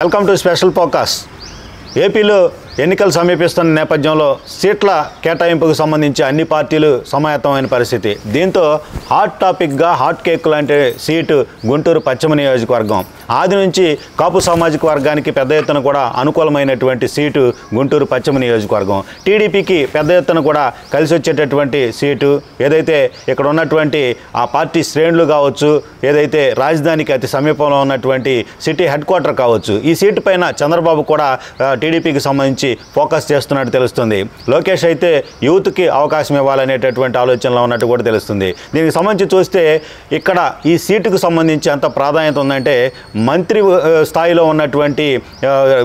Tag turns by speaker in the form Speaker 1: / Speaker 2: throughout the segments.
Speaker 1: Welcome to special focus. ఏపీలో ఎన్నికలు సమీపిస్తున్న నేపథ్యంలో సీట్ల కేటాయింపుకు సంబంధించి అన్ని పార్టీలు సమాయత్తమైన పరిస్థితి. దీంతో హాట్ టాపిక్గా హాట్ కేక్ లాంటి సీటు గుంటూరు పశ్చిమ నియోజకవర్గం. ఆది నుంచి కాపు సామాజిక వర్గానికి పెద్ద ఎత్తున కూడా అనుకూలమైనటువంటి సీటు గుంటూరు పశ్చిమ నియోజకవర్గం. టీడీపీకి పెద్ద ఎత్తున కూడా కలిసి వచ్చేటటువంటి సీటు. ఏదైతే ఇక్కడ ఉన్నటువంటి ఆ పార్టీ శ్రేణులు కావచ్చు, ఏదైతే రాజధానికి అతి సమీపంలో ఉన్నటువంటి సిటీ హెడ్ క్వార్టర్ కావచ్చు, ఈ సీటు పైన చంద్రబాబు కూడా టీడీపీకి సంబంధించి ఫోకస్ చేస్తున్నట్టు తెలుస్తుంది. లోకేష్ అయితే యూత్కి అవకాశం ఇవ్వాలనేటటువంటి ఆలోచనలో ఉన్నట్టు కూడా తెలుస్తుంది. దీనికి సంబంధించి చూస్తే ఇక్కడ ఈ సీటుకు సంబంధించి అంత ప్రాధాన్యత ఉందంటే మంత్రి స్థాయిలో ఉన్నటువంటి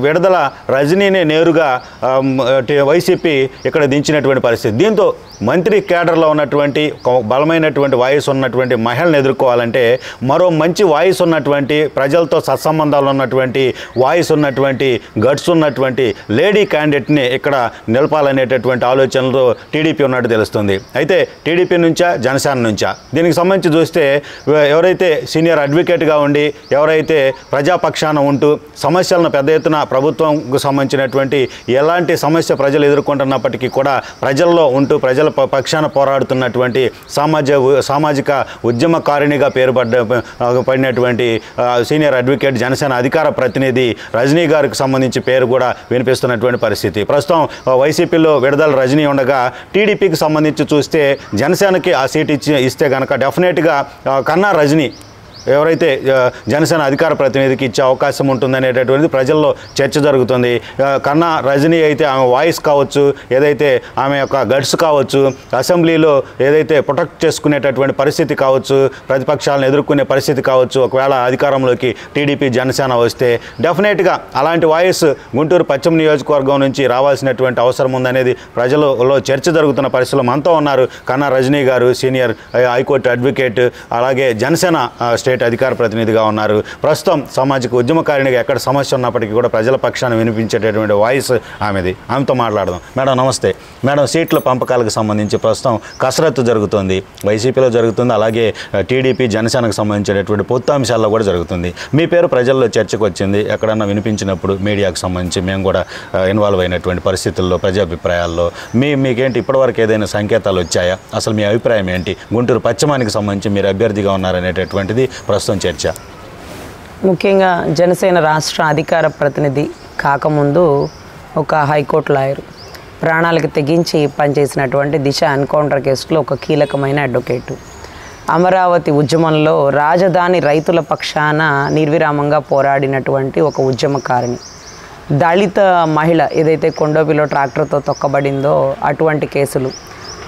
Speaker 1: విడుదల రజనీని నేరుగా వైసీపీ ఇక్కడ దించినటువంటి పరిస్థితి. దీంతో మంత్రి కేడర్లో ఉన్నటువంటి బలమైనటువంటి వాయిస్ ఉన్నటువంటి మహిళను ఎదుర్కోవాలంటే మరో మంచి వాయిస్ ఉన్నటువంటి ప్రజలతో సత్సంబంధాలు ఉన్నటువంటి వాయిస్ ఉన్నటువంటి గట్స్ ఉన్నటువంటి లేడీ క్యాండిడేట్ని ఇక్కడ నిలపాలనేటటువంటి ఆలోచనలో టీడీపీ ఉన్నట్టు తెలుస్తుంది. అయితే టీడీపీ నుంచా జనసేన నుంచా దీనికి సంబంధించి చూస్తే ఎవరైతే సీనియర్ అడ్వకేట్గా ఉండి ఎవరైతే ప్రజాపక్షాన ఉంటూ సమస్యలను పెద్ద ఎత్తున ప్రభుత్వంకు సంబంధించినటువంటి ఎలాంటి సమస్య ప్రజలు ఎదుర్కొంటున్నప్పటికీ కూడా ప్రజల్లో ఉంటూ ప్రజల పక్షాన పోరాడుతున్నటువంటి సామాజిక ఉద్యమకారిణిగా పడినటువంటి సీనియర్ అడ్వకేట్ జనసేన అధికార ప్రతినిధి రజనీ గారికి సంబంధించి పేరు కూడా వినిపిస్తున్నటువంటి పరిస్థితి. ప్రస్తుతం వైసీపీలో విడుదల రజనీ ఉండగా టీడీపీకి సంబంధించి చూస్తే జనసేనకి ఆ సీట్ ఇస్తే కనుక డెఫినెట్గా కన్నా రజనీ ఎవరైతే జనసేన అధికార ప్రతినిధికి ఇచ్చే అవకాశం ఉంటుందనేటటువంటిది ప్రజల్లో చర్చ జరుగుతుంది. కన్నా రజనీ అయితే ఆమె వాయిస్ కావచ్చు, ఏదైతే ఆమె యొక్క గట్స్ కావచ్చు, అసెంబ్లీలో ఏదైతే ప్రొటెక్ట్ చేసుకునేటటువంటి పరిస్థితి కావచ్చు, ప్రతిపక్షాలను ఎదుర్కొనే పరిస్థితి కావచ్చు, ఒకవేళ అధికారంలోకి టీడీపీ జనసేన వస్తే డెఫినెట్గా అలాంటి వాయిస్ గుంటూరు పశ్చిమ నియోజకవర్గం నుంచి రావాల్సినటువంటి అవసరం ఉందనేది ప్రజలలో చర్చ జరుగుతున్న పరిస్థితుల్లో మనతో ఉన్నారు కన్నా రజనీ గారు, సీనియర్ హైకోర్టు అడ్వకేట్, అలాగే జనసేన స్టేట్ అధికార ప్రతినిధిగా ఉన్నారు. ప్రస్తుతం సామాజిక ఉద్యమకారిణిగా ఎక్కడ సమస్య ఉన్నప్పటికీ కూడా ప్రజల పక్షాన్ని వినిపించేటటువంటి వాయిస్ ఆమెది. ఆమెతో మాట్లాడదాం. మేడం నమస్తే. మేడం, సీట్ల పంపకాలకు సంబంధించి ప్రస్తుతం కసరత్తు జరుగుతుంది, వైసీపీలో జరుగుతుంది, అలాగే టీడీపీ జనసేనకు సంబంధించినటువంటి పొత్తు అంశాల్లో కూడా జరుగుతుంది. మీ పేరు ప్రజల్లో చర్చకు వచ్చింది. ఎక్కడన్నా వినిపించినప్పుడు మీడియాకు సంబంధించి మేము కూడా ఇన్వాల్వ్ అయినటువంటి పరిస్థితుల్లో ప్రజాభిప్రాయాల్లో మీకేంటి ఇప్పటివరకు ఏదైనా సంకేతాలు వచ్చాయా? అసలు మీ అభిప్రాయం ఏంటి? గుంటూరు పశ్చిమానికి సంబంధించి మీరు అభ్యర్థిగా ఉన్నారనేటటువంటిది ప్రస్తుతం చర్చ.
Speaker 2: ముఖ్యంగా జనసేన రాష్ట్ర అధికార ప్రతినిధి కాకముందు ఒక హైకోర్టు లాయర్, ప్రాణాలకు తెగించి పనిచేసినటువంటి దిశ ఎన్కౌంటర్ కేసులో ఒక కీలకమైన అడ్వకేటు, అమరావతి ఉద్యమంలో రాజధాని రైతుల పక్షాన నిర్విరామంగా పోరాడినటువంటి ఒక ఉద్యమకారిణి, దళిత మహిళ ఏదైతే కొండోపిలో ట్రాక్టర్తో తొక్కబడిందో అటువంటి కేసులు,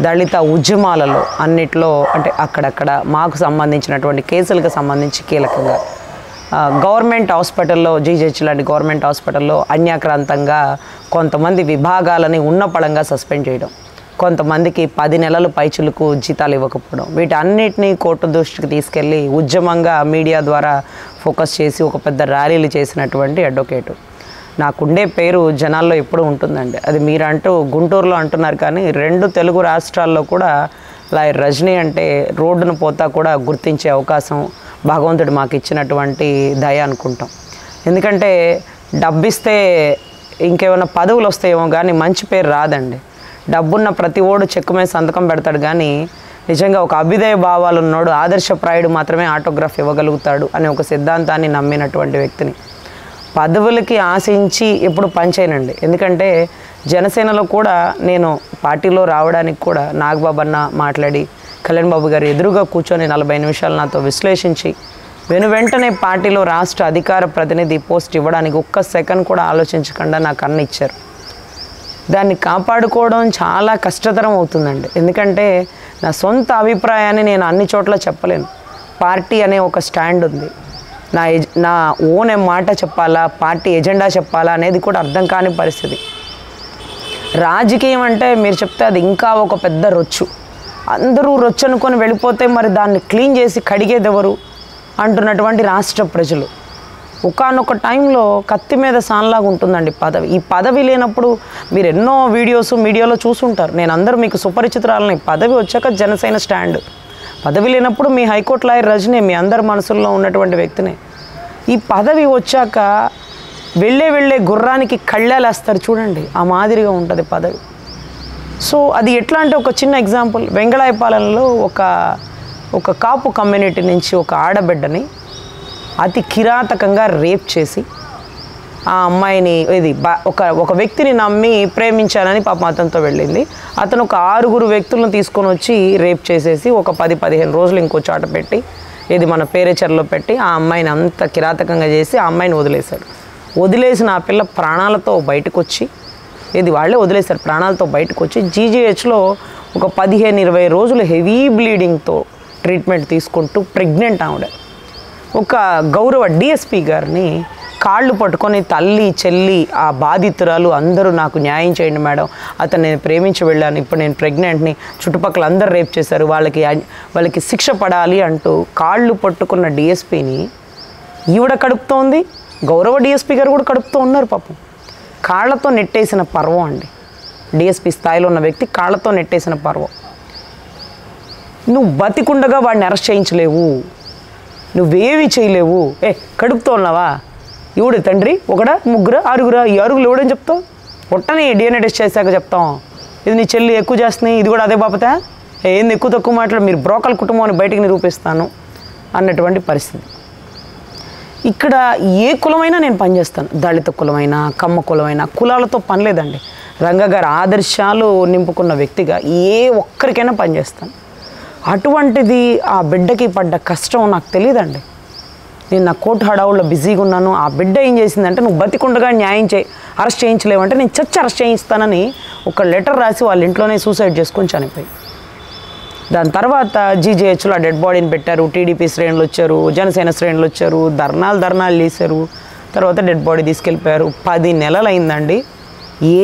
Speaker 2: దళిత ఉద్యమాలలో అన్నిట్లో అంటే అక్కడక్కడ మాకు సంబంధించినటువంటి కేసులకు సంబంధించి కీలకంగా గవర్నమెంట్ హాస్పిటల్లో జీజెచ్ లాంటి గవర్నమెంట్ హాస్పిటల్లో అన్యాక్రాంతంగా కొంతమంది విభాగాలని ఉన్నపళంగా సస్పెండ్ చేయడం, కొంతమందికి 10 నెలలు పైచులకు జీతాలు ఇవ్వకపోవడం, వీటన్నిటినీ కోర్టు దృష్టికి తీసుకెళ్ళి ఉద్యమంగా మీడియా ద్వారా ఫోకస్ చేసి ఒక పెద్ద ర్యాలీలు చేసినటువంటి అడ్వకేటు. నాకుండే పేరు జనాల్లో ఎప్పుడు ఉంటుందండి. అది మీరంటూ గుంటూరులో అంటున్నారు కానీ 2 తెలుగు రాష్ట్రాల్లో కూడా లాయర్ రజనీ అంటే రోడ్డును పోతా కూడా గుర్తించే అవకాశం భగవంతుడు మాకు ఇచ్చినటువంటి దయ అనుకుంటాం. ఎందుకంటే డబ్బిస్తే ఇంకేమైనా పదవులు వస్తాయేమో కానీ మంచి పేరు రాదండి. డబ్బున్న ప్రతి ఓడు చెక్కు మీద సంతకం పెడతాడు కానీ నిజంగా ఒక అభ్యుదయ భావాలు ఉన్నోడు, ఆదర్శప్రాయుడు మాత్రమే ఆటోగ్రాఫ్ ఇవ్వగలుగుతాడు అనే ఒక సిద్ధాంతాన్ని నమ్మినటువంటి వ్యక్తిని. పదవులకి ఆశించి ఎప్పుడు పనిచేయనండి. ఎందుకంటే జనసేనలో కూడా నేను పార్టీలో రావడానికి కూడా నాగబాబు అన్న మాట్లాడి కళ్యాణ్ బాబు గారు ఎదురుగా కూర్చొని 40 నిమిషాలు నాతో విశ్లేషించి వెంటనే పార్టీలో రాష్ట్ర అధికార ప్రతినిధి పోస్ట్ ఇవ్వడానికి ఒక్క సెకండ్ కూడా ఆలోచించకుండా నాకు అన్న ఇచ్చారు. దాన్ని కాపాడుకోవడం చాలా కష్టతరం అవుతుందండి. ఎందుకంటే నా సొంత అభిప్రాయాన్ని నేను అన్ని చోట్ల చెప్పలేను. పార్టీ అనే ఒక స్టాండ్ ఉంది. నా ఓన్ మాట చెప్పాలా, పార్టీ ఎజెండా చెప్పాలా అనేది కూడా అర్థం కాని పరిస్థితి. రాజకీయం అంటే మీరు చెప్తే అది ఇంకా ఒక పెద్ద రొచ్చు. అందరూ రొచ్చు అనుకొని వెళ్ళిపోతే మరి దాన్ని క్లీన్ చేసి కడిగేది ఎవరు అంటున్నటువంటి రాష్ట్ర ప్రజలు. ఒకానొక టైంలో కత్తి మీద సాన్లాగా ఉంటుందండి పదవి. ఈ పదవి లేనప్పుడు మీరు ఎన్నో వీడియోస్ మీడియాలో చూసుంటారు. నేను అందరూ మీకు సుపరిచితురాలని. పదవి వచ్చాక జనసేన స్టాండ్, పదవి లేనప్పుడు మీ హైకోర్టు లాయర్ రజనీ మీ అందరి మనసుల్లో ఉన్నటువంటి వ్యక్తినే. ఈ పదవి వచ్చాక వెళ్ళే గుర్రానికి కళ్ళాలు వేస్తారు చూడండి, ఆ మాదిరిగా ఉంటుంది పదవి. సో అది ఎట్లా అంటే ఒక చిన్న ఎగ్జాంపుల్, వెంగళాయపాలెంలో ఒక కాపు కమ్యూనిటీ నుంచి ఒక ఆడబిడ్డని అతి కిరాతకంగా రేప్ చేసి ఆ అమ్మాయిని ఒక వ్యక్తిని నమ్మి ప్రేమించానని పాపం అతనితో వెళ్ళింది. అతను ఒక 6 వ్యక్తులను తీసుకొని వచ్చి రేప్ చేసేసి ఒక 10-15 రోజులు ఇంకో చోట పెట్టి మన పేరేచర్లో పెట్టి ఆ అమ్మాయిని అంత కిరాతకంగా చేసి ఆ అమ్మాయిని వదిలేశాడు. వదిలేసిన ఆ పిల్ల ప్రాణాలతో బయటకు వచ్చి వాళ్ళే వదిలేశారు, ప్రాణాలతో బయటకు వచ్చి జీజీహెచ్లో ఒక 15-20 రోజులు హెవీ బ్లీడింగ్తో ట్రీట్మెంట్ తీసుకుంటూ ప్రెగ్నెంట్ ఆవిడ ఒక గౌరవ డిఎస్పి గారిని కాళ్ళు పట్టుకొని తల్లి చెల్లి ఆ బాధితురాలు అందరూ నాకు న్యాయం చేయండి మేడం, అతను నేను ప్రేమించి వెళ్ళాను, ఇప్పుడు నేను ప్రెగ్నెంట్ని, చుట్టుపక్కల అందరు రేప్ చేశారు, వాళ్ళకి శిక్ష పడాలి అంటూ కాళ్ళు పట్టుకున్న డిఎస్పిని ఈవిడ కడుపుతోంది, గౌరవ డిఎస్పి గారు కూడా కడుపుతూ ఉన్నారు. పాపం కాళ్ళతో నెట్టేసిన పర్వం అండి, డిఎస్పి స్థాయిలో ఉన్న వ్యక్తి కాళ్ళతో నెట్టేసిన పర్వం. నువ్వు బతికుండగా వాడిని అరెస్ట్ చేయించలేవు, నువ్వేవి చేయలేవు. కడుపుతో ఉన్నావా, ఎవడు తండ్రి, 1, 3, 6, ఈ 6 ఎవడని చెప్తావు, పుట్టని డిఎన్ఏ టెస్ట్ చేశాక చెప్తాం. ఇది నీ చెల్లి ఎక్కువ చేస్తున్నాయి, ఇది కూడా అదే బాపతా, ఏంది ఎక్కువ తక్కువ మాట్లాడు, మీరు బ్రోకల్ కుటుంబాన్ని బయటికి నిరూపిస్తాను అన్నటువంటి పరిస్థితి. ఇక్కడ ఏ కులమైనా నేను పనిచేస్తాను, దళిత కులమైనా కమ్మ కులమైనా, కులాలతో పని లేదండి. రంగా గారి ఆదర్శాలు నింపుకున్న వ్యక్తిగా ఏ ఒక్కరికైనా పనిచేస్తాను. అటువంటిది ఆ బిడ్డకి పడ్డ కష్టం నాకు తెలియదండి. నేను నా కోర్టు హడావుల్లో బిజీగా ఉన్నాను. ఆ బిడ్డ ఏం చేసిందంటే, నువ్వు బతికుండగా అరెస్ట్ చేయించలేవంటే నేను చచ్చి అరెస్ట్ చేయిస్తానని ఒక లెటర్ రాసి వాళ్ళ ఇంట్లోనే సూసైడ్ చేసుకొని చనిపోయి, దాని తర్వాత జీజీహెచ్లో ఆ డెడ్ బాడీని పెట్టారు. టీడీపీ శ్రేణులు వచ్చారు, జనసేన శ్రేణులు వచ్చారు, ధర్నాలు చేశారు. తర్వాత డెడ్ బాడీ తీసుకెళ్ళిపోయారు. 10 నెలలు అయిందండి.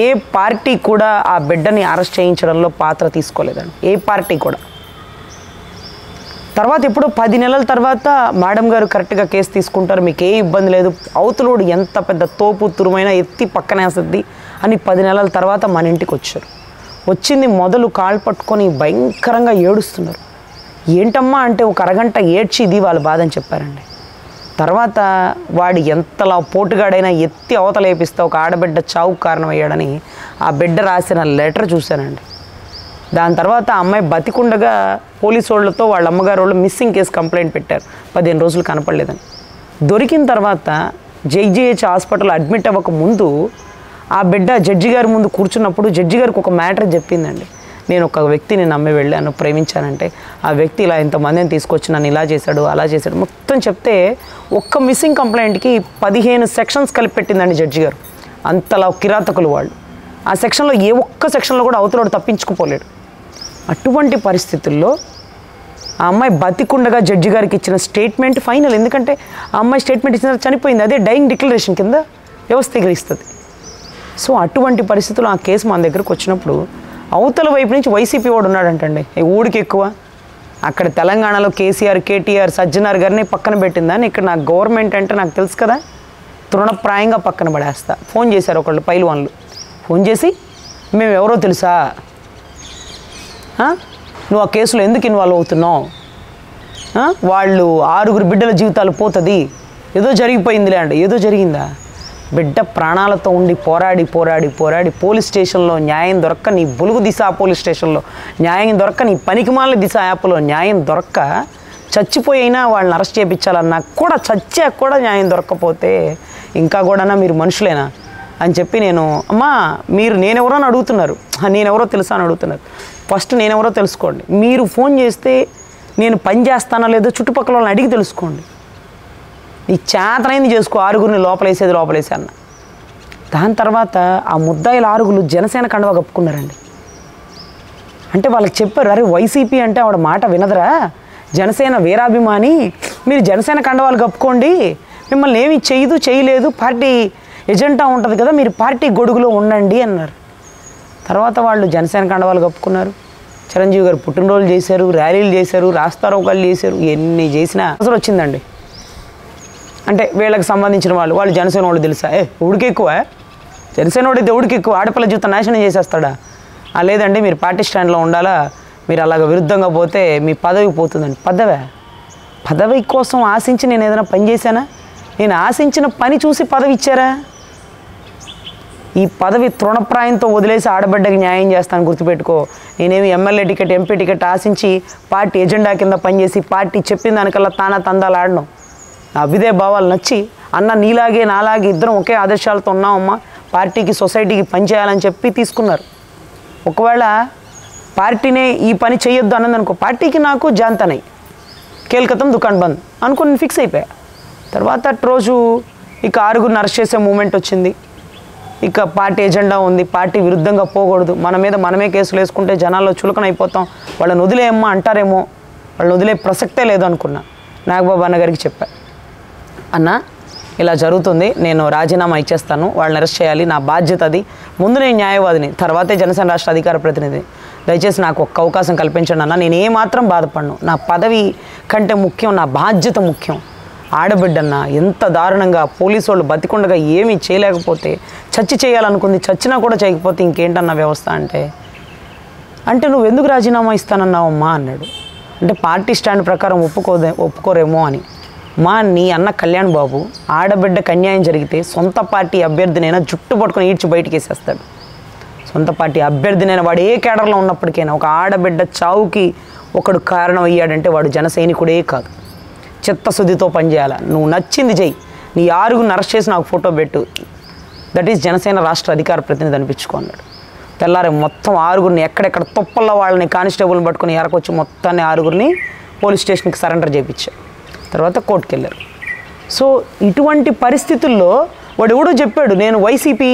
Speaker 2: ఏ పార్టీ కూడా ఆ బిడ్డని అరెస్ట్ చేయించడంలో పాత్ర తీసుకోలేదండి, ఏ పార్టీ కూడా. తర్వాత ఇప్పుడు 10 నెలల తర్వాత మేడం గారు కరెక్ట్గా కేసు తీసుకుంటారు, మీకు ఏ ఇబ్బంది లేదు, అవతలోడు ఎంత పెద్ద తోపు తురుమైనా ఎత్తి పక్కనేస్తుంది అని 10 నెలల తర్వాత మన ఇంటికి వచ్చారు. వచ్చింది మొదలు కాళ్ళు పట్టుకొని భయంకరంగా ఏడుస్తున్నారు. ఏంటమ్మా అంటే ఒక అరగంట ఏడ్చి ఇది వాళ్ళ బాధ అని చెప్పారండి. తర్వాత వాడు ఎంతలా పోటుగాడైనా ఎత్తి అవతలేపిస్తే ఒక ఆడబిడ్డ చావుకు కారణమయ్యాడని ఆ బిడ్డ రాసిన లెటర్ చూశానండి. దాని తర్వాత ఆ అమ్మాయి బతికుండగా పోలీసు వాళ్ళతో వాళ్ళ అమ్మగారు వాళ్ళు మిస్సింగ్ కేసు కంప్లైంట్ పెట్టారు, 15 రోజులు కనపడలేదని. దొరికిన తర్వాత జీజీహెచ్ హాస్పిటల్ అడ్మిట్ అవ్వక ముందు ఆ బిడ్డ జడ్జి గారి ముందు కూర్చున్నప్పుడు జడ్జి గారికి ఒక మ్యాటర్ చెప్పిందండి. నేను ఒక వ్యక్తిని నమ్మి వెళ్ళాను, ప్రేమించానంటే ఆ వ్యక్తి ఇలా ఇంతమందిని తీసుకొచ్చి నన్ను ఇలా చేశాడు అలా చేశాడు మొత్తం చెప్తే ఒక్క మిస్సింగ్ కంప్లైంట్కి 15 సెక్షన్స్ కలిపి పెట్టిందండి జడ్జి గారు. అంతలా కిరాతకులు వాళ్ళు. ఆ సెక్షన్లో ఏ ఒక్క సెక్షన్లో కూడా అవతలోడు తప్పించుకుపోలేడు. అటువంటి పరిస్థితుల్లో ఆ అమ్మాయి బతికుండగా జడ్జి గారికి ఇచ్చిన స్టేట్మెంట్ ఫైనల్. ఎందుకంటే ఆ అమ్మాయి స్టేట్మెంట్ ఇచ్చిన చనిపోయింది, అదే డైయింగ్ డిక్లరేషన్ కింద వ్యవస్థీకరిస్తుంది. సో అటువంటి పరిస్థితుల్లో ఆ కేసు మన దగ్గరకు వచ్చినప్పుడు అవతల వైపు నుంచి వైసీపీ వాడు ఉన్నాడంటండి, ఊడికి ఎక్కువ. అక్కడ తెలంగాణలో కేసీఆర్, కేటీఆర్, సజ్జనార్ గారిని పక్కన పెట్టిందని, ఇక్కడ నాకు గవర్నమెంట్ అంటే నాకు తెలుసు కదా, తృణప్రాయంగా పక్కన పడేస్తా. ఫోన్ చేశారు ఒకళ్ళు పైల్వాన్లు, ఫోన్ చేసి మేము ఎవరో తెలుసా, నువ్వు ఆ కేసులో ఎందుకు ఇన్వాల్వ్ అవుతున్నావు, వాళ్ళు 6 బిడ్డల జీవితాలు పోతుంది, ఏదో జరిగిపోయిందిలే అంటే. ఏదో జరిగిందా? బిడ్డ ప్రాణాలతో ఉండి పోరాడి పోరాడి పోరాడి పోలీస్ స్టేషన్లో న్యాయం దొరక్క, నీ బులుగు దిశ పోలీస్ స్టేషన్లో న్యాయం దొరక్క, నీ పనికిమాల దిశ యాప్లో న్యాయం దొరక్క, చచ్చిపోయినా వాళ్ళని అరెస్ట్ చేయించాలన్నా కూడా చచ్చాక కూడా న్యాయం దొరక్కపోతే ఇంకా కూడా మీరు మనుషులేనా అని చెప్పి నేను, అమ్మా మీరు నేనెవరో అని అడుగుతున్నారు, నేనెవరో తెలుసా అని అడుగుతున్నారు. ఫస్ట్ నేనెవరో తెలుసుకోండి. మీరు ఫోన్ చేస్తే నేను పని చేస్తానో లేదో చుట్టుపక్కల వాళ్ళని అడిగి తెలుసుకోండి. నీ చేతనైంది చేసుకో, 6 లోపలేసేది లోపలేసే అన్న. దాని తర్వాత ఆ ముద్దాయిల 6 జనసేన కండువా కప్పుకున్నారండి. అంటే వాళ్ళకి చెప్పారు, అరే వైసీపీ అంటే ఆవిడ మాట వినదురా, జనసేన వీరాభిమాని, మీరు జనసేన కండువాలు కప్పుకోండి, మిమ్మల్ని ఏమీ చేయలేదు, పార్టీ ఎజెండా ఉంటుంది కదా, మీరు పార్టీ గొడుగులో ఉండండి అన్నారు. తర్వాత వాళ్ళు జనసేన కండువాలు కప్పుకున్నారు. చిరంజీవి గారు పుట్టినరోజులు చేశారు, ర్యాలీలు చేశారు, రాస్తారోకాలు చేశారు, ఎన్ని చేసినా అసలు వచ్చిందండి. అంటే వీళ్ళకి సంబంధించిన వాళ్ళు జనసేన వాళ్ళు తెలుసా, ఉడికి ఎక్కువ, జనసేన వాడితే ఉడికి ఎక్కువ, ఆడపిల్ల జీవితం నాశనం చేసేస్తాడా? లేదండి మీరు పార్టీ స్టాండ్లో ఉండాలా, మీరు అలాగ విరుద్ధంగా పోతే మీ పదవి పోతుందండి. పదవి కోసం ఆశించి నేను ఏదైనా పని చేశానా? నేను ఆశించిన పని చూసి పదవి ఇచ్చారా? ఈ పదవి తృణప్రాయంతో వదిలేసి ఆడబిడ్డకి న్యాయం చేస్తాను గుర్తుపెట్టుకో. నేనేమి ఎమ్మెల్యే టికెట్, ఎంపీ టికెట్ ఆశించి పార్టీ ఎజెండా కింద పనిచేసి పార్టీ చెప్పిన దానికల్లా తానా తందాలు ఆడను. నా అభ్యుదయ భావాలు నచ్చి అన్న నీలాగే నాలాగే ఇద్దరం ఒకే ఆదర్శాలతో ఉన్నామమ్మా, పార్టీకి సొసైటీకి పనిచేయాలని చెప్పి తీసుకున్నారు. ఒకవేళ పార్టీనే ఈ పని చేయొద్దు అన్నది అనుకో, పార్టీకి నాకు జాంతనై కేల్కతం దుకాణ్ బంద్ అనుకుని ఫిక్స్ అయిపోయా. తర్వాత రోజు ఇక 6గురిని అరెస్ట్ చేసే మూమెంట్ వచ్చింది. ఇక పార్టీ ఎజెండా ఉంది, పార్టీ విరుద్ధంగా పోకూడదు, మన మీద మనమే కేసులు వేసుకుంటే జనాల్లో చులకన అయిపోతాం, వాళ్ళని వదిలేయమ్మా అంటారేమో, వాళ్ళని వదిలే ప్రసక్తే లేదు అనుకున్నా. నాగబాబు అన్న గారికి చెప్పా, అన్న ఇలా జరుగుతుంది, నేను రాజీనామా ఇచ్చేస్తాను, వాళ్ళని అరెస్ట్ చేయాలి, నా బాధ్యత అది, ముందు నేను న్యాయవాదిని, తర్వాతే జనసేన రాష్ట్ర అధికార ప్రతినిధి, దయచేసి నాకు ఒక్క అవకాశం కల్పించండి అన్న, నేను ఏమాత్రం బాధపడను, నా పదవి కంటే ముఖ్యం నా బాధ్యత ముఖ్యం. ఆడబిడ్డన్న ఎంత దారుణంగా పోలీసు వాళ్ళు బతికుండగా ఏమీ చేయలేకపోతే చచ్చి చేయాలనుకుంది, చచ్చినా కూడా చేయకపోతే ఇంకేంటన్న వ్యవస్థ అంటే నువ్వు ఎందుకు రాజీనామా ఇస్తానన్నావమ్మా అన్నాడు. అంటే పార్టీ స్టాండ్ ప్రకారం ఒప్పుకోరేమో అని. నీ అన్న కళ్యాణ్ బాబు ఆడబిడ్డకు అన్యాయం జరిగితే సొంత పార్టీ అభ్యర్థినైనా జుట్టు పట్టుకొని ఈడ్చి బయటికి వేసేస్తాడు. సొంత పార్టీ అభ్యర్థినైనా వాడు ఏ కేడర్లో ఉన్నప్పటికైనా ఒక ఆడబిడ్డ చావుకి ఒకడు కారణం అయ్యాడంటే వాడు జన సైనికుడే కాదు, చిత్తశుద్ధితో పనిచేయాలి. నువ్వు నచ్చింది చెయ్యి, నీ 6గురిని అరెస్ట్ చేసి నాకు ఫోటో పెట్టు, దట్ ఈస్ జనసేన రాష్ట్ర అధికార ప్రతినిధి అనిపించుకో అన్నాడు. తెల్లారే మొత్తం 6గురిని ఎక్కడెక్కడ తొప్పల్లో వాళ్ళని కానిస్టేబుల్ని పట్టుకుని ఎరకొచ్చి మొత్తాన్ని 6గురిని పోలీస్ స్టేషన్కి సరెండర్ చేయించారు. తర్వాత కోర్టుకు వెళ్ళారు. సో ఇటువంటి పరిస్థితుల్లో వాడు ఎవడో చెప్పాడు, నేను వైసీపీ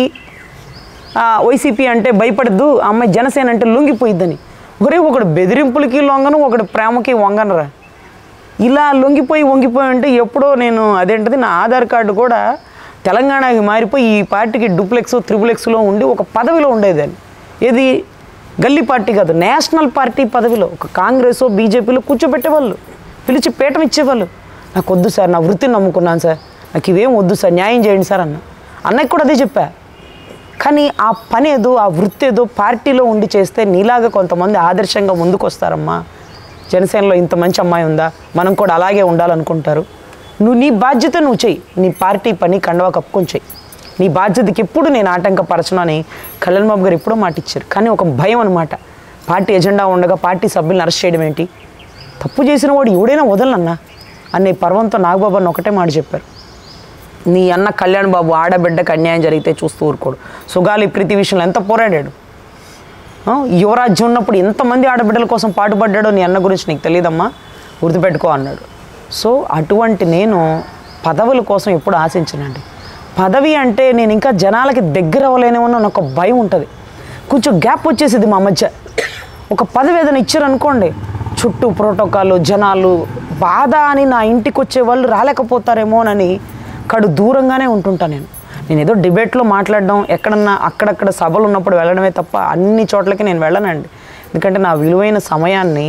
Speaker 2: అంటే భయపడద్దు, అమ్మాయి జనసేన అంటే లొంగిపోయిద్దని. ఒకడు బెదిరింపులకి లొంగను, ఒకడు ప్రేమకి వంగనరా. ఇలా లొంగిపోయి అంటే ఎప్పుడో నేను అదేంటిది నా ఆధార్ కార్డు కూడా తెలంగాణకి మారిపోయి ఈ పార్టీకి డూప్లెక్స్ త్రిబులెక్స్లో ఉండి ఒక పదవిలో ఉండేదాన్ని. ఏది గల్లీ పార్టీ కాదు, నేషనల్ పార్టీ పదవిలో ఒక కాంగ్రెస్ బీజేపీలో కూర్చోబెట్టేవాళ్ళు, పిలిచి పీఠం ఇచ్చేవాళ్ళు. నాకు వద్దు సార్, నా వృత్తిని నమ్ముకున్నాను సార్, నాకు ఇవేం వద్దు సార్, న్యాయం చేయండి సార్ అన్నకి కూడా అదే చెప్పా. కానీ ఆ పని ఏదో ఆ వృత్తి ఏదో పార్టీలో ఉండి చేస్తే నీలాగా కొంతమంది ఆదర్శంగా ముందుకు వస్తారమ్మా. జనసేనలో ఇంత మంచి అమ్మాయి ఉందా, మనం కూడా అలాగే ఉండాలనుకుంటారు. నువ్వు నీ బాధ్యత నువ్వు చెయ్యి, నీ పార్టీ పని కండవా కప్పుకొని చెయ్యి, నీ బాధ్యతకి ఎప్పుడు నేను ఆటంకపరచను అని కళ్యాణ్ బాబు గారు ఎప్పుడో మాట ఇచ్చారు. కానీ ఒక భయం అనమాట, పార్టీ ఎజెండా ఉండగా పార్టీ సభ్యులను అరెస్ట్ చేయడం ఏంటి, తప్పు చేసిన వాడు ఎవడైనా వదలనన్నా అనే పర్వంతో నాగబాబు అన్న ఒకటే మాట చెప్పారు, నీ అన్న కళ్యాణ్ బాబు ఆడబిడ్డకు అన్యాయం జరిగితే చూస్తూ ఊరుకోడు. సుగాలి ప్రీతి విషయంలో ఎంత పోరాడాడు, యువరాజ్యం ఉన్నప్పుడు ఎంతమంది ఆడబిడ్డల కోసం పాటుపడ్డాడో నీ అన్న గురించి నీకు తెలియదమ్మా, గుర్తుపెట్టుకో అన్నాడు. సో అటువంటి నేను పదవుల కోసం ఎప్పుడు ఆశించనండి. పదవి అంటే నేను ఇంకా జనాలకి దగ్గర అవ్వలేనేమో అని ఒక భయం ఉంటుంది, కొంచెం గ్యాప్ వచ్చేసింది మా మధ్య. ఒక పదవి ఏదైనా ఇచ్చారనుకోండి, చుట్టూ ప్రోటోకాల్ జనాలు బాధ అని నా ఇంటికి వచ్చే వాళ్ళు రాలేకపోతారేమో అని కడు దూరంగానే ఉంటుంటా. నేను ఏదో డిబేట్లో మాట్లాడడం, ఎక్కడన్నా అక్కడక్కడ సభలు ఉన్నప్పుడు వెళ్ళడమే తప్ప అన్ని చోట్లకి నేను వెళ్ళనండి. ఎందుకంటే నా విలువైన సమయాన్ని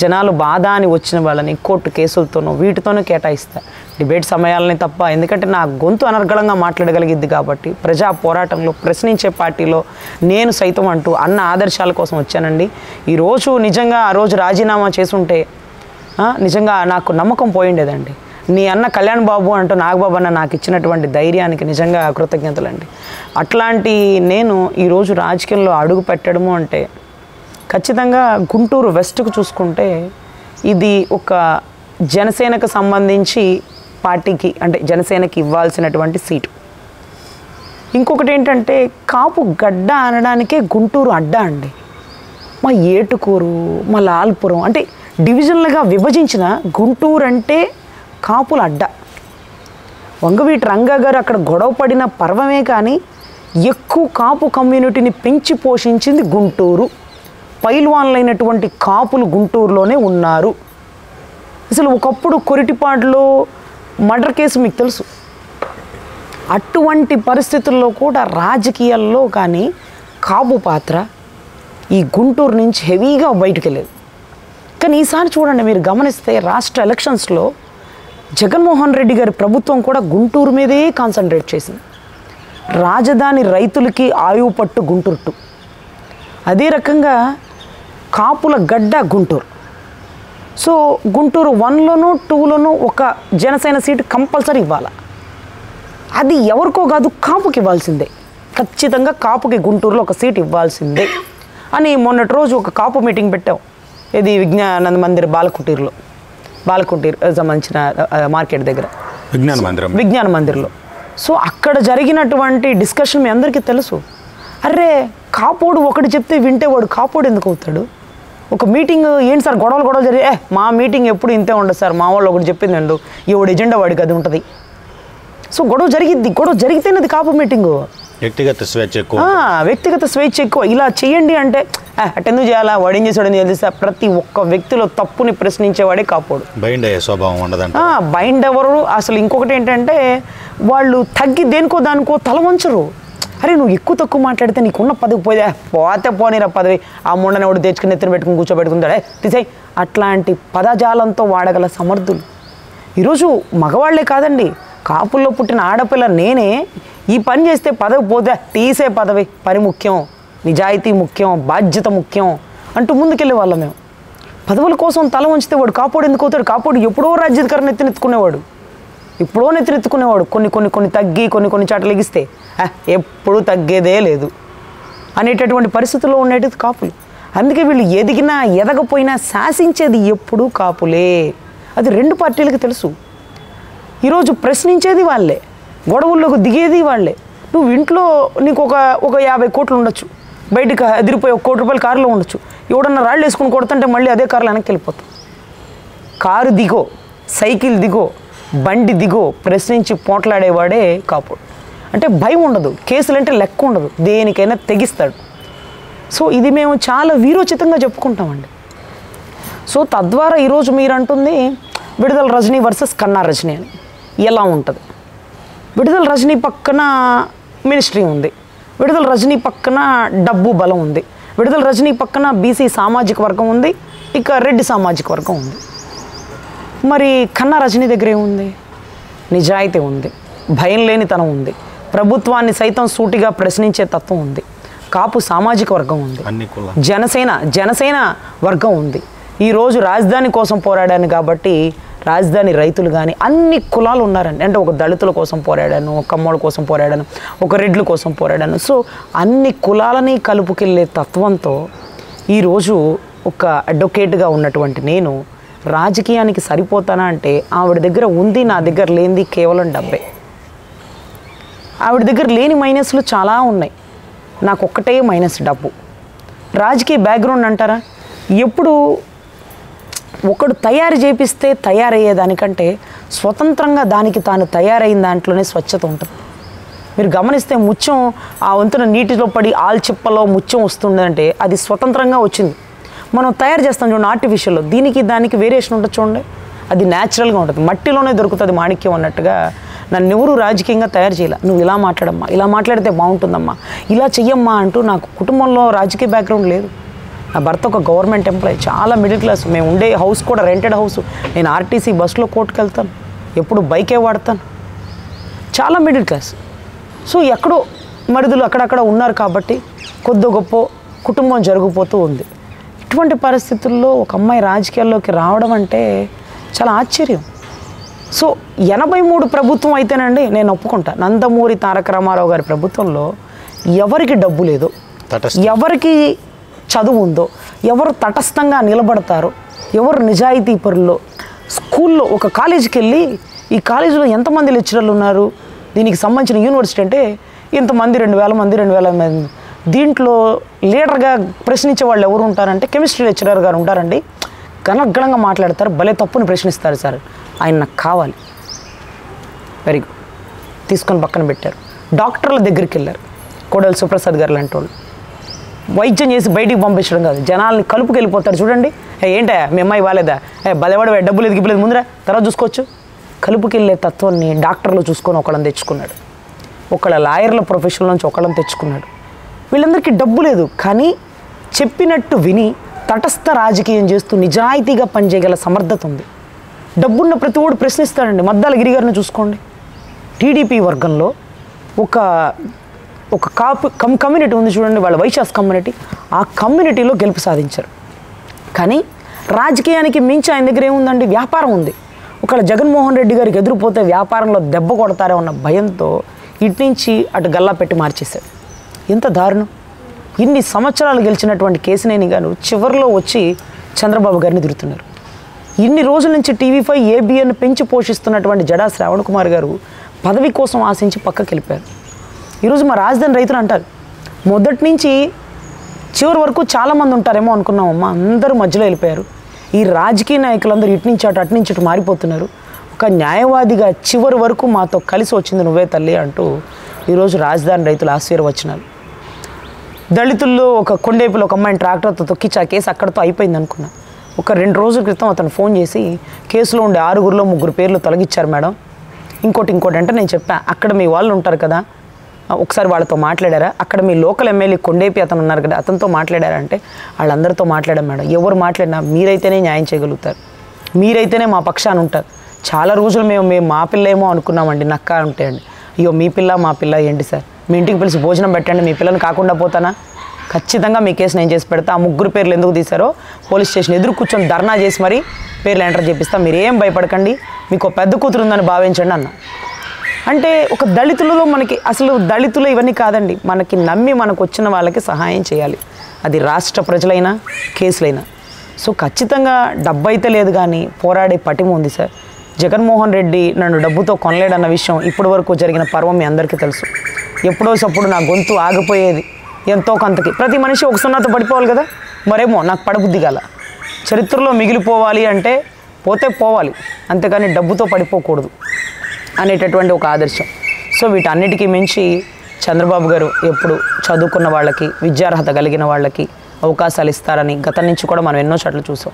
Speaker 2: జనాలు బాధ అని వచ్చిన వాళ్ళని కోర్టు కేసులతోనూ వీటితోనూ కేటాయిస్తా, డిబేట్ సమయాలని తప్ప. ఎందుకంటే నా గొంతు అనర్గళంగా మాట్లాడగలిగిద్ది కాబట్టి. ప్రజా పోరాటంలో ప్రశ్నించే పార్టీలో నేను సైతం అంటూ అన్న ఆదర్శాల కోసం వచ్చానండి. ఈరోజు నిజంగా ఆ రోజు రాజీనామా చేసుంటే నిజంగా నాకు నమ్మకం పోయిండేదండి. నీ అన్న కళ్యాణ్ బాబు అంటూ నాగబాబు అన్న నాకు ఇచ్చినటువంటి ధైర్యానికి నిజంగా కృతజ్ఞతలండి. అట్లాంటి నేను ఈరోజు రాజకీయంలో అడుగు పెట్టడము అంటే ఖచ్చితంగా గుంటూరు వెస్ట్కు చూసుకుంటే ఇది ఒక జనసేనకు సంబంధించి పార్టీకి అంటే జనసేనకి ఇవ్వాల్సినటువంటి సీటు. ఇంకొకటి ఏంటంటే కాపు గడ్డ అనడానికే గుంటూరు అడ్డ అండి. మా ఏటుకూరు, మా లాల్పురం అంటే డివిజన్లుగా విభజించిన గుంటూరు అంటే కాపుల అడ్డ. వంగవీటి రంగా గారు అక్కడ గొడవ పడిన పర్వమే కానీ ఎక్కువ కాపు కమ్యూనిటీని పెంచి పోషించింది గుంటూరు. పైల్వాన్లైనటువంటి కాపులు గుంటూరులోనే ఉన్నారు. అసలు ఒకప్పుడు కొరిటిపాడులో మర్డర్ కేసు మీకు తెలుసు. అటువంటి పరిస్థితుల్లో కూడా రాజకీయాల్లో కానీ కాపు పాత్ర ఈ గుంటూరు నుంచి హెవీగా బయటకు వెళ్ళేది. కానీ ఈసారి చూడండి, మీరు గమనిస్తే రాష్ట్ర ఎలక్షన్స్లో జగన్మోహన్ రెడ్డి గారి ప్రభుత్వం కూడా గుంటూరు మీదే కాన్సన్ట్రేట్ చేసింది. రాజధాని రైతులకి ఆయువు పట్టు గుంటూరు. అదే రకంగా కాపుల గడ్డ గుంటూరు. సో గుంటూరు 1లోనూ 2లోనూ ఒక జనసేన సీటు కంపల్సరీ ఇవ్వాలి. అది ఎవరికో కాదు, కాపుకి ఇవ్వాల్సిందే. ఖచ్చితంగా కాపుకి గుంటూరులో ఒక సీట్ ఇవ్వాల్సిందే అని మొన్నటి రోజు ఒక కాపు మీటింగ్ పెట్టాం. ఇది విజ్ఞాన మందిర్ బాలకుటీర్ సంబంధించిన మార్కెట్ దగ్గర విజ్ఞాన మందిర్లో. సో అక్కడ జరిగినటువంటి డిస్కషన్ మీ అందరికీ తెలుసు. అరే కాపోడు ఒకటి చెప్తే వింటే వాడు కాపోడు ఎందుకు అవుతాడు? ఒక మీటింగ్ ఏంటి సార్ గొడవలు జరిగే మా మీటింగ్ ఎప్పుడు ఇంతే ఉండదు సార్, మా వాళ్ళు ఒకటి చెప్పింది అండు ఎవడు ఎజెండా వాడికి అది ఉంటుంది. సో గొడవ జరిగితేనే అది కాపు మీటింగు. వ్యక్తిగత స్వేచ్ఛ ఎక్కువ. ఇలా చేయండి అంటే అటెందుకు చేయాలా, వాడు ఏం చేశాడని తెలిస్తే ప్రతి ఒక్క వ్యక్తిలో తప్పుని ప్రశ్నించేవాడే కాపోడు.
Speaker 1: బైండ్ అయ్యే స్వభావం ఉండదంట.
Speaker 2: బైండ్ ఎవరు అసలు. ఇంకొకటి ఏంటంటే వాళ్ళు తగ్గి దేనికో దానికో తల వంచరు. అరే నువ్వు ఎక్కువ తక్కువ మాట్లాడితే నీకున్న పదవి పోతే పోనీరా పదవి, ఆ ముండని వాడు తెచ్చుకుని ఎత్తున పెట్టుకుని కూర్చోబెట్టుకుంటాడే తీసేయి. అట్లాంటి పదజాలంతో వాడగల సమర్థులు ఈరోజు మగవాళ్లే కాదండి, కాపుల్లో పుట్టిన ఆడపిల్ల నేనే ఈ పని చేస్తే పదవి పోతే తీసే పదవి, పని ముఖ్యం, నిజాయితీ ముఖ్యం, బాధ్యత ముఖ్యం అంటూ ముందుకెళ్ళే వాళ్ళం మేము. పదవుల కోసం తల ఉంచితే వాడు కాపోడు ఎందుకు అవుతాడు? కాపోడు ఎప్పుడో రాజ్యాధికారం ఎత్తుకునేవాడు, కొన్ని తగ్గి కొన్ని చాటలు ఎగిస్తే ఎప్పుడూ తగ్గేదే లేదు అనేటటువంటి పరిస్థితుల్లో ఉండేది కాపులు. అందుకే వీళ్ళు ఎదిగినా ఎదగపోయినా శాసించేది ఎప్పుడూ కాపులే. అది రెండు పార్టీలకు తెలుసు. ఈరోజు ప్రశ్నించేది వాళ్ళే, గొడవల్లోకి దిగేది వాళ్ళే. నువ్వు ఇంట్లో నీకు ఒక 50 కోట్లు ఉండొచ్చు, బయటకు ఎదిరిపోయి 1 కోటి రూపాయల కారులో ఉండొచ్చు. ఎవడన్నా రాళ్ళు వేసుకుని కొడుతుంటే మళ్ళీ అదే కారులో వెనక్కి వెళ్ళిపోతాం. కారు దిగో, సైకిల్ దిగో, బండి దిగో, ప్రశ్నించి పోట్లాడేవాడే కాపుడు. అంటే భయం ఉండదు, కేసులంటే లెక్క ఉండదు, దేనికైనా తెగిస్తాడు. సో ఇది మేము చాలా వీరోచితంగా చెప్పుకుంటామండి. సో తద్వారా ఈరోజు మీరు అంటుంది విడుదల రజనీ వర్సెస్ కన్నా రజనీ అని. ఎలా ఉంటుంది? విడుదల రజనీ పక్కన మినిస్ట్రీ ఉంది, విడుదల రజనీ పక్కన డబ్బు బలం ఉంది, విడుదల రజనీ పక్కన బీసీ సామాజిక వర్గం ఉంది, ఇక రెడ్డి సామాజిక వర్గం ఉంది. మరి కన్నా రజనీ దగ్గర ఏముంది? నిజాయితీ ఉంది, భయం లేనితనం ఉంది, ప్రభుత్వాన్ని సైతం సూటిగా ప్రశ్నించే తత్వం ఉంది, కాపు సామాజిక వర్గం ఉంది, జనసేన వర్గం ఉంది. ఈరోజు రాజధాని కోసం పోరాడాను కాబట్టి రాజధాని రైతులు కానీ అన్ని కులాలు ఉన్నారండి. అంటే ఒక దళితుల కోసం పోరాడాను, ఒక కమ్మోళ్ళ కోసం పోరాడాను, ఒక రెడ్ల కోసం పోరాడాను. సో అన్ని కులాలని కలుపుకెళ్ళే తత్వంతో ఈరోజు ఒక అడ్వకేట్గా ఉన్నటువంటి నేను రాజకీయానికి సరిపోతానా అంటే ఆవిడ దగ్గర ఉంది, నా దగ్గర లేనిది కేవలం డబ్బే. ఆవిడ దగ్గర లేని మైనస్లు చాలా ఉన్నాయి, నాకు ఒక్కటే మైనస్ డబ్బు. రాజకీయ బ్యాక్గ్రౌండ్ అంటారా, ఎప్పుడు ఒకడు తయారు చేపిస్తే తయారయ్యేదానికంటే స్వతంత్రంగా దానికి తాను తయారైన దాంట్లోనే స్వచ్ఛత ఉంటుంది. మీరు గమనిస్తే ముత్యం ఆ వంతున నీటిలో పడి ఆల్చిప్పలో ముత్యం వస్తుందంటే అది స్వతంత్రంగా వచ్చింది. మనం తయారు చేస్తాం చూడండి ఆర్టిఫిషియల్లో, దీనికి దానికి వేరియేషన్ ఉంటుంది చూడండి, అది న్యాచురల్గా ఉంటుంది, మట్టిలోనే దొరుకుతుంది మాణిక్యం అన్నట్టుగా. నన్ను ఎవరు రాజకీయంగా తయారు చేయాల, నువ్వు ఇలా మాట్లాడమ్మా, ఇలా మాట్లాడితే బాగుంటుందమ్మా, ఇలా చెయ్యమ్మా అంటూ. నాకు కుటుంబంలో రాజకీయ బ్యాక్గ్రౌండ్ లేదు. నా భర్త ఒక గవర్నమెంట్ ఎంప్లాయీ, చాలా మిడిల్ క్లాస్. మేము ఉండే హౌస్ కూడా రెంటెడ్ హౌస్. నేను ఆర్టీసీ బస్సులో కోర్టుకు వెళ్తాను, ఎప్పుడు బైకే వాడతాను, చాలా మిడిల్ క్లాస్. సో ఎక్కడో మరుదులు అక్కడక్కడ ఉన్నారు కాబట్టి కొద్ది గొప్ప కుటుంబం జరిగిపోతూ ఉంది. ఇటువంటి పరిస్థితుల్లో ఒక అమ్మాయి రాజకీయాల్లోకి రావడం అంటే చాలా ఆశ్చర్యం. సో 83 ప్రభుత్వం అయితేనండి నేను ఒప్పుకుంటా. నందమూరి తారక రామారావు గారి ప్రభుత్వంలో ఎవరికి డబ్బు లేదో, ఎవరికి చదువు ఉందో, ఎవరు తటస్థంగా నిలబడతారో, ఎవరు నిజాయితీ పరుల్లో, స్కూల్లో ఒక కాలేజీకి వెళ్ళి ఈ కాలేజీలో ఎంతమంది లెక్చరర్లు ఉన్నారు, దీనికి సంబంధించిన యూనివర్సిటీ అంటే ఇంతమంది 2000 మంది 2000 మంది. దీంట్లో లీడర్గా ప్రశ్నించే వాళ్ళు ఎవరు ఉంటారంటే కెమిస్ట్రీ లెక్చరర్ గారు ఉంటారండి. గణగణంగా మాట్లాడతారు, భలే తప్పుని ప్రశ్నిస్తారు సార్, ఆయన నాకు కావాలి. వెరీ గుడ్, తీసుకొని పక్కన పెట్టారు. డాక్టర్ల దగ్గరికి వెళ్ళారు, కోడెల సుప్రసాద్ గారు లాంటి వాళ్ళు. వైద్యం చేసి బయటికి పంపించడం కాదు, జనాల్ని కలుపుకి వెళ్ళిపోతారు. చూడండి, ఏంటా మీ అమ్మాయి బాలేదా, బలవాడు డబ్బులు ఎదిగిపోలేదు ముందర తర్వాత చూసుకోవచ్చు. కలుపుకెళ్ళే తత్వాన్ని డాక్టర్లు చూసుకొని ఒకళ్ళని తెచ్చుకున్నాడు, ఒకళ్ళ లాయర్ల ప్రొఫెషన్ నుంచి ఒకళ్ళని తెచ్చుకున్నాడు. వీళ్ళందరికీ డబ్బు లేదు, కానీ చెప్పినట్టు విని తటస్థ రాజకీయం చేస్తూ నిజాయితీగా పనిచేయగల సమర్థత ఉంది. డబ్బున్న ప్రతి ఓడు ప్రశ్నిస్తాడండి. మద్దాల గిరి గారిని చూసుకోండి, టీడీపీ వర్గంలో ఒక కమ్యూనిటీ ఉంది చూడండి, వాళ్ళ వైశ్యాస్ కమ్యూనిటీ. ఆ కమ్యూనిటీలో గెలుపు సాధించారు. కానీ రాజకీయానికి మించి ఆయన దగ్గర ఏముందండి, వ్యాపారం ఉంది. ఒకవేళ జగన్మోహన్ రెడ్డి గారికి ఎదురుపోతే వ్యాపారంలో దెబ్బ కొడతారే ఉన్న భయంతో ఇటు నుంచి అటు గల్లా పెట్టి మార్చేశాడు. ఎంత దారుణం. ఇన్ని సంవత్సరాలు గెలిచినటువంటి కేసినేని గారు చివరిలో వచ్చి చంద్రబాబు గారిని తిరుగుతున్నారు. ఇన్ని రోజుల నుంచి టీవీ5 ఏబిఎన్ పెంచి పోషిస్తున్నటువంటి జడా శ్రావణ్ కుమార్ గారు పదవి కోసం ఆశించి పక్కకి వెళ్ళిపోయారు. ఈరోజు మా రాజధాని రైతులు అంటారు, మొదటి నుంచి చివరి వరకు చాలామంది ఉంటారేమో అనుకున్నామమ్మా, అందరూ మధ్యలో వెళ్ళిపోయారు. ఈ రాజకీయ నాయకులందరూ ఇటు నుంచి అటు, అటు నుంచి ఇటు మారిపోతున్నారు. ఒక న్యాయవాదిగా చివరి వరకు మాతో కలిసి వచ్చింది నువ్వే తల్లి అంటూ ఈరోజు రాజధాని రైతులు ఆశీర్వచనాలు. దళితుల్లో ఒక కొండేపులో ఒక అమ్మాయిని ట్రాక్టర్తో తొక్కించి ఆ కేసు అక్కడితో అయిపోయింది అనుకున్నా. ఒక 2 రోజుల క్రితం అతను ఫోన్ చేసి కేసులో ఉండే 6గురిలో 3 పేర్లు తొలగించారు మేడం, ఇంకోటి అంటే నేను చెప్పా, అక్కడ మీ వాళ్ళు ఉంటారు కదా, ఒకసారి వాళ్ళతో మాట్లాడారా, అక్కడ మీ లోకల్ ఎమ్మెల్యే కొండేపి అతను ఉన్నారు కదా, అతనితో మాట్లాడారా అంటే వాళ్ళందరితో మాట్లాడాం మేడం. ఎవరు మాట్లాడినా మీరైతేనే న్యాయం చేయగలుగుతారు, మీరైతేనే మా పక్షాన ఉంటారు. చాలా రోజులు మేము మా పిల్ల ఏమో అనుకున్నామండి, నక్క ఉంటాయండి. అయ్యో మీ పిల్ల మా పిల్ల ఏంటి సార్, మీ ఇంటికి పిలిచి భోజనం పెట్టండి, మీ పిల్లని కాకుండా పోతానా, ఖచ్చితంగా మీ కేసు నేను చేసి పెడతా. ఆ 3 పేర్లు ఎందుకు తీశారో పోలీస్ స్టేషన్ ఎదురు కూర్చొని ధర్నా చేసి మరీ పేర్లు ఎంటర్ చేపిస్తా, మీరు ఏం భయపడకండి, మీకు పెద్ద కూతురు ఉందని భావించండి అన్న. అంటే ఒక దళితులలో మనకి అసలు దళితులు ఇవన్నీ కాదండి, మనకి నమ్మి మనకు వచ్చిన వాళ్ళకి సహాయం చేయాలి, అది రాష్ట్ర ప్రజలైనా కేసులైనా. సో ఖచ్చితంగా డబ్బు అయితే లేదు కానీ పోరాడే పటిమ ఉంది సార్. జగన్మోహన్ రెడ్డి నన్ను డబ్బుతో కొనలేడన్న విషయం ఇప్పటి వరకు జరిగిన పర్వం మీ అందరికీ తెలుసు. ఎప్పుడో సప్పుడు నా గొంతు ఆగిపోయేది ఎంతో కొంతకి. ప్రతి మనిషి ఒక సున్నాతో పడిపోవాలి కదా, మరేమో నాకు పడబుద్ధి గల చరిత్రలో మిగిలిపోవాలి అంటే పోతే పోవాలి, అంతేకాని డబ్బుతో పడిపోకూడదు అనేటటువంటి ఒక ఆదర్శం. సో వీటన్నిటికీ మించి చంద్రబాబు గారు ఎప్పుడు చదువుకున్న వాళ్ళకి, విద్యార్హత కలిగిన వాళ్ళకి అవకాశాలు ఇస్తారని గతం నుంచి కూడా మనం ఎన్నో చోట్ల చూసాం.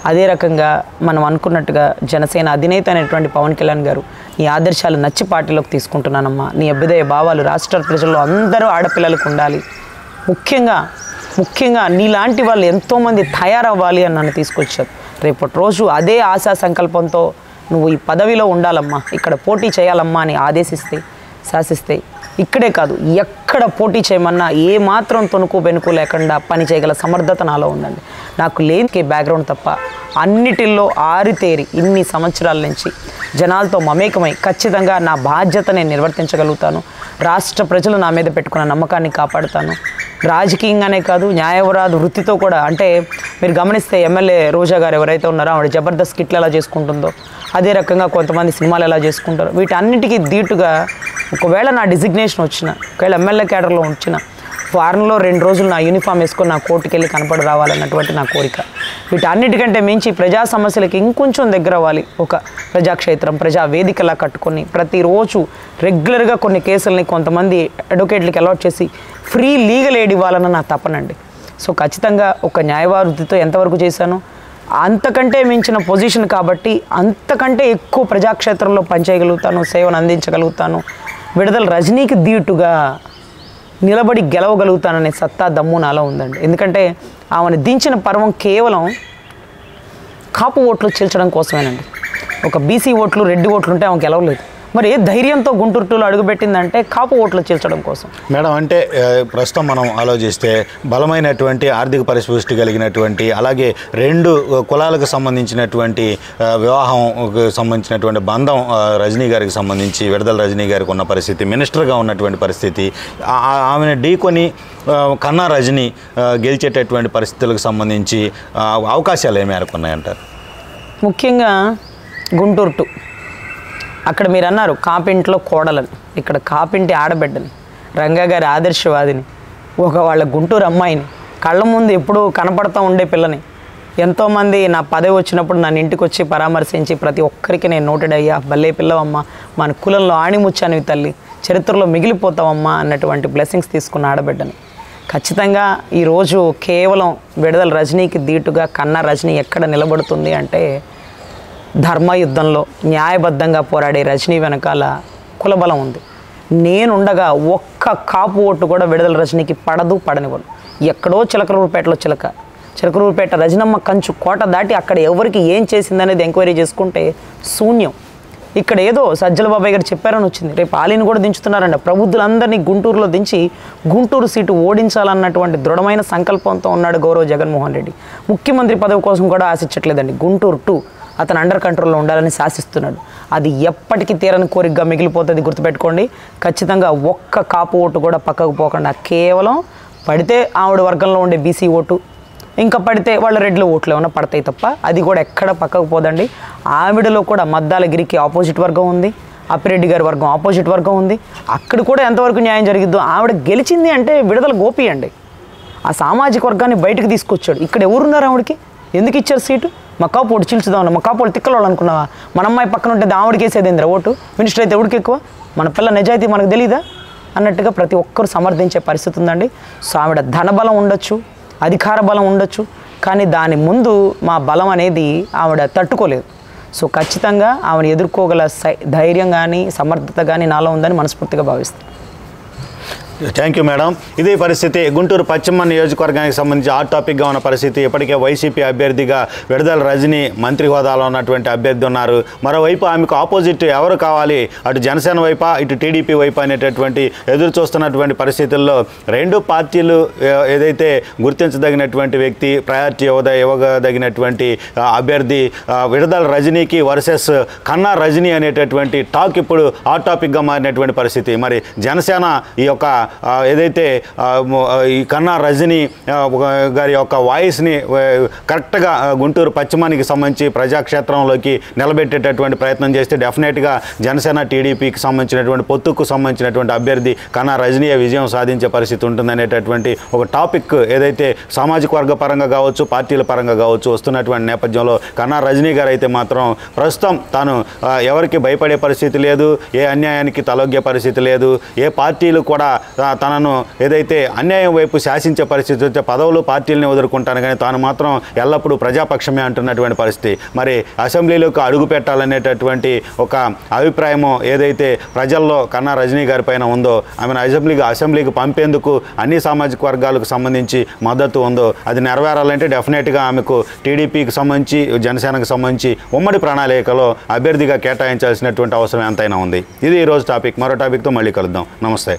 Speaker 2: అదే రకంగా మనం అనుకున్నట్టుగా జనసేన అధినేత అనేటువంటి పవన్ కళ్యాణ్ గారు నీ ఆదర్శాలు నచ్చి పార్టీలోకి తీసుకుంటున్నానమ్మా, నీ అభ్యుదయ భావాలు రాష్ట్ర ప్రజల్లో అందరూ ఆడపిల్లలకు ఉండాలి, ముఖ్యంగా నీలాంటి వాళ్ళు ఎంతోమంది తయారవ్వాలి అని నన్ను తీసుకొచ్చారు. రేపటి రోజు అదే ఆశా సంకల్పంతో నువ్వు ఈ పదవిలో ఉండాలమ్మా, ఇక్కడ పోటీ చేయాలమ్మా అని శాసిస్తే ఇక్కడే కాదు ఎక్కడ పోటీ చేయమన్నా ఏ మాత్రం తొనుకు బెనుకు లేకుండా పని చేయగల సమర్థత నాలో ఉందండి. నాకు లేని బ్యాక్గ్రౌండ్ తప్ప అన్నిటిల్లో ఆరితేరి ఇన్ని సంవత్సరాల నుంచి జనాలతో మమేకమై ఖచ్చితంగా నా బాధ్యత నేను నిర్వర్తించగలుగుతాను. రాష్ట్ర ప్రజలు నా మీద పెట్టుకున్న నమ్మకాన్ని కాపాడుతాను. రాజకీయంగానే కాదు, న్యాయవాద వృత్తితో కూడా. అంటే మీరు గమనిస్తే ఎమ్మెల్యే రోజా గారు ఎవరైతే ఉన్నారో ఆవిడ జబర్దస్త్ స్కిట్లు ఎలా చేసుకుంటుందో అదే రకంగా కొంతమంది సినిమాలు ఎలా చేసుకుంటారో వీటన్నిటికీ ధీటుగా ఒకవేళ నా డిజిగ్నేషన్ వచ్చిన, ఒకవేళ ఎమ్మెల్యే క్యాడర్లో వచ్చిన వారంలో 2 రోజులు నా యూనిఫామ్ వేసుకొని నా కోర్టుకి వెళ్ళి కనపడి రావాలన్నటువంటి నా కోరిక. వీటన్నిటికంటే మించి ప్రజా సమస్యలకి ఇంకొంచెం దగ్గర అవ్వాలి. ఒక ప్రజాక్షేత్రం, ప్రజా వేదికలా కట్టుకొని ప్రతిరోజు రెగ్యులర్గా కొన్ని కేసులని కొంతమంది అడ్వకేట్లకి అలాట్ చేసి ఫ్రీ లీగల్ ఎయిడ్ ఇవ్వాలన్న నా తపనండి. సో ఖచ్చితంగా ఒక న్యాయవాదితో ఎంతవరకు చేశానో అంతకంటే మించిన పొజిషన్ కాబట్టి అంతకంటే ఎక్కువ ప్రజాక్షేత్రంలో పనిచేయగలుగుతాను, సేవను అందించగలుగుతాను. విడుదల రజనీకి ధీటుగా నిలబడి గెలవగలుగుతాననే సత్తా దమ్ము నాలో ఉందండి. ఎందుకంటే ఆమెను దించిన పర్వం కేవలం కాపు ఓట్లు చీల్చడం కోసమేనండి. ఒక బీసీ ఓట్లు, రెడ్డి ఓట్లు ఉంటే ఆమె గెలవలేదు. మరి ఏ ధైర్యంతో గుంటూరు 2లో అడుగుపెట్టిందంటే కాపు ఓట్లు చీల్చడం కోసం.
Speaker 1: మేడం, అంటే ప్రస్తుతం మనం ఆలోచిస్తే బలమైనటువంటి ఆర్థిక పరిపుష్టి కలిగినటువంటి, అలాగే 2 కులాలకు సంబంధించినటువంటి వివాహంకు సంబంధించినటువంటి బంధం రజనీ గారికి సంబంధించి విడుదల రజనీ గారికి ఉన్న పరిస్థితి, మినిస్టర్గా ఉన్నటువంటి పరిస్థితి, ఆమెను ఢీకొని కన్నా రజనీ గెలిచేటటువంటి పరిస్థితులకు సంబంధించి అవకాశాలు ఏమి అనుకున్నాయంటారు?
Speaker 2: ముఖ్యంగా గుంటూరు 2 అక్కడ మీరు అన్నారు కాపింట్లో కోడలని, ఇక్కడ కాపింటి ఆడబిడ్డని, రంగా గారి ఆదర్శవాదిని, వాళ్ళ గుంటూరు అమ్మాయిని, కళ్ళ ముందు ఎప్పుడూ కనపడుతూ ఉండే పిల్లని, ఎంతోమంది నా పదవి వచ్చినప్పుడు నన్ను ఇంటికి వచ్చి పరామర్శించి ప్రతి ఒక్కరికి నేను నోటెడ్ అయ్యా, భలే పిల్లవమ్మా, మన కులంలో ఆణిముచ్చానివి తల్లి, చరిత్రలో మిగిలిపోతావమ్మా అన్నటువంటి బ్లెస్సింగ్స్ తీసుకున్న ఆడబిడ్డని. ఖచ్చితంగా ఈరోజు కేవలం విడుదల రజనీకి ధీటుగా కన్నా రజనీ ఎక్కడ నిలబడుతుంది అంటే ధర్మయుద్ధంలో న్యాయబద్ధంగా పోరాడే రజనీ వెనకాల కులబలం ఉంది. నేనుండగా ఒక్క కాపు ఓటు కూడా విడుదల రజనీకి పడనివ్వను. ఎక్కడో చిలకలూరుపేటలో చిలకలూరుపేట రజనమ్మ కంచు కోట దాటి అక్కడ ఎవరికి ఏం చేసిందనేది ఎంక్వైరీ చేసుకుంటే శూన్యం. ఇక్కడ ఏదో సజ్జల బాబాయ్ గారు చెప్పారని వచ్చింది, రేపు ఆలీని కూడా దించుతున్నారంట. ప్రబుద్ధులందరినీ గుంటూరులో దించి గుంటూరు సీటు ఓడించాలన్నటువంటి దృఢమైన సంకల్పంతో ఉన్నాడు గౌరవ జగన్మోహన్ రెడ్డి. ముఖ్యమంత్రి పదవి కోసం కూడా ఆశించట్లేదండి. గుంటూరు 2 అతను అండర్ కంట్రోల్లో ఉండాలని శాసిస్తున్నాడు. అది ఎప్పటికీ తీరని కోరికగా మిగిలిపోతుంది. గుర్తుపెట్టుకోండి. ఖచ్చితంగా ఒక్క కాపు ఓటు కూడా పక్కకు పోకుండా కేవలం పడితే ఆవిడ వర్గంలో ఉండే బీసీ ఓటు, ఇంకా పడితే వాళ్ళ రెడ్ల ఓట్లు ఏమైనా పడతాయి తప్ప అది కూడా ఎక్కడ పక్కకు పోదండి. ఆవిడలో కూడా మద్దాలగిరికి ఆపోజిట్ వర్గం ఉంది, అప్పిరెడ్డి గారి వర్గం ఆపోజిట్ వర్గం ఉంది. అక్కడ కూడా ఎంతవరకు న్యాయం జరిగిద్దో. ఆవిడ గెలిచింది అంటే విడుదల గోపి అండి. ఆ సామాజిక వర్గాన్ని బయటకు తీసుకొచ్చాడు. ఇక్కడ ఎవరున్నారు ఆవిడకి? ఎందుకు ఇచ్చారు సీటు? మా కాపోడు చీల్చుదామన్నా, మా కాపోడు తిక్కలోళ్ళు అనుకున్నావా? మన అమ్మాయి పక్కన ఉంటే ఆవిడకి వేసేదేంద్రా ఓటు? మినిస్టర్ అయితే ఎవరికి ఎక్కువ? మన పిల్ల నిజాయితీ మనకు తెలీదా అన్నట్టుగా ప్రతి ఒక్కరు సమర్థించే పరిస్థితి ఉందండి. సో ఆవిడ ధనబలం ఉండొచ్చు, అధికార బలం ఉండొచ్చు, కానీ దాని ముందు మా బలం అనేది ఆవిడ తట్టుకోలేదు. సో ఖచ్చితంగా ఆవిడ ఎదుర్కోగల ధైర్యం కానీ సమర్థత కానీ నాలో ఉందని మనస్ఫూర్తిగా భావిస్తాను.
Speaker 1: Thank you madam. ఇదే పరిస్థితి గుంటూరు పశ్చిమ నియోజకవర్గానికి సంబంధించి హాట్ టాపిక్గా ఉన్న పరిస్థితి. ఇప్పటికే వైసీపీ అభ్యర్థిగా విడుదల రజని మంత్రి హోదాలో ఉన్నటువంటి అభ్యర్థి ఉన్నారు. మరోవైపు ఆమెకు ఆపోజిట్ ఎవరు కావాలి, అటు జనసేన వైపా ఇటు టీడీపీ వైపు అనేటటువంటి ఎదురు చూస్తున్నటువంటి పరిస్థితుల్లో రెండు పార్టీలు ఏదైతే గుర్తించదగినటువంటి వ్యక్తి, ప్రయారిటీ ఇవ్వదగినటువంటి అభ్యర్థి విడుదల రజనీకి వర్సెస్ కన్నా రజనీ అనేటటువంటి టాక్ ఇప్పుడు హాట్ టాపిక్గా మారినటువంటి పరిస్థితి. మరి జనసేన ఈ యొక్క ఏదైతే ఈ కన్నా రజనీ గారి యొక్క వాయిస్ని కరెక్ట్గా గుంటూరు పశ్చిమానికి సంబంధించి ప్రజాక్షేత్రంలోకి నిలబెట్టేటటువంటి ప్రయత్నం చేస్తే డెఫినెట్గా జనసేన టీడీపీకి సంబంధించినటువంటి పొత్తుకు సంబంధించినటువంటి అభ్యర్థి కన్నా రజనీయే విజయం సాధించే పరిస్థితి ఉంటుందనేటటువంటి ఒక టాపిక్ ఏదైతే సామాజిక వర్గ పరంగా కావచ్చు, పార్టీల పరంగా కావచ్చు వస్తున్నటువంటి నేపథ్యంలో కన్నా రజనీ గారు అయితే మాత్రం ప్రస్తుతం తాను ఎవరికి భయపడే పరిస్థితి లేదు, ఏ అన్యాయానికి తలొగ్గే పరిస్థితి లేదు, ఏ పార్టీలు కూడా తనను ఏదైతే అన్యాయం వైపు శాసించే పరిస్థితి వస్తే పదవులు పార్టీలని వదులుకుంటాను కానీ తాను మాత్రం ఎల్లప్పుడూ ప్రజాపక్షమే అంటున్నటువంటి పరిస్థితి. మరి అసెంబ్లీలోకి అడుగు పెట్టాలనేటటువంటి ఒక అభిప్రాయము ఏదైతే ప్రజల్లో కన్నా రజనీ గారి పైన ఉందో, ఆమెను అసెంబ్లీకి పంపేందుకు అన్ని సామాజిక వర్గాలకు సంబంధించి మద్దతు ఉందో అది నెరవేరాలంటే డెఫినెట్గా ఆమెకు టీడీపీకి సంబంధించి జనసేనకు సంబంధించి ఉమ్మడి ప్రణాళికలో అభ్యర్థిగా కేటాయించాల్సినటువంటి అవసరం ఎంతైనా ఉంది. ఇది ఈరోజు టాపిక్. మరో టాపిక్తో మళ్ళీ కలుద్దాం. నమస్తే.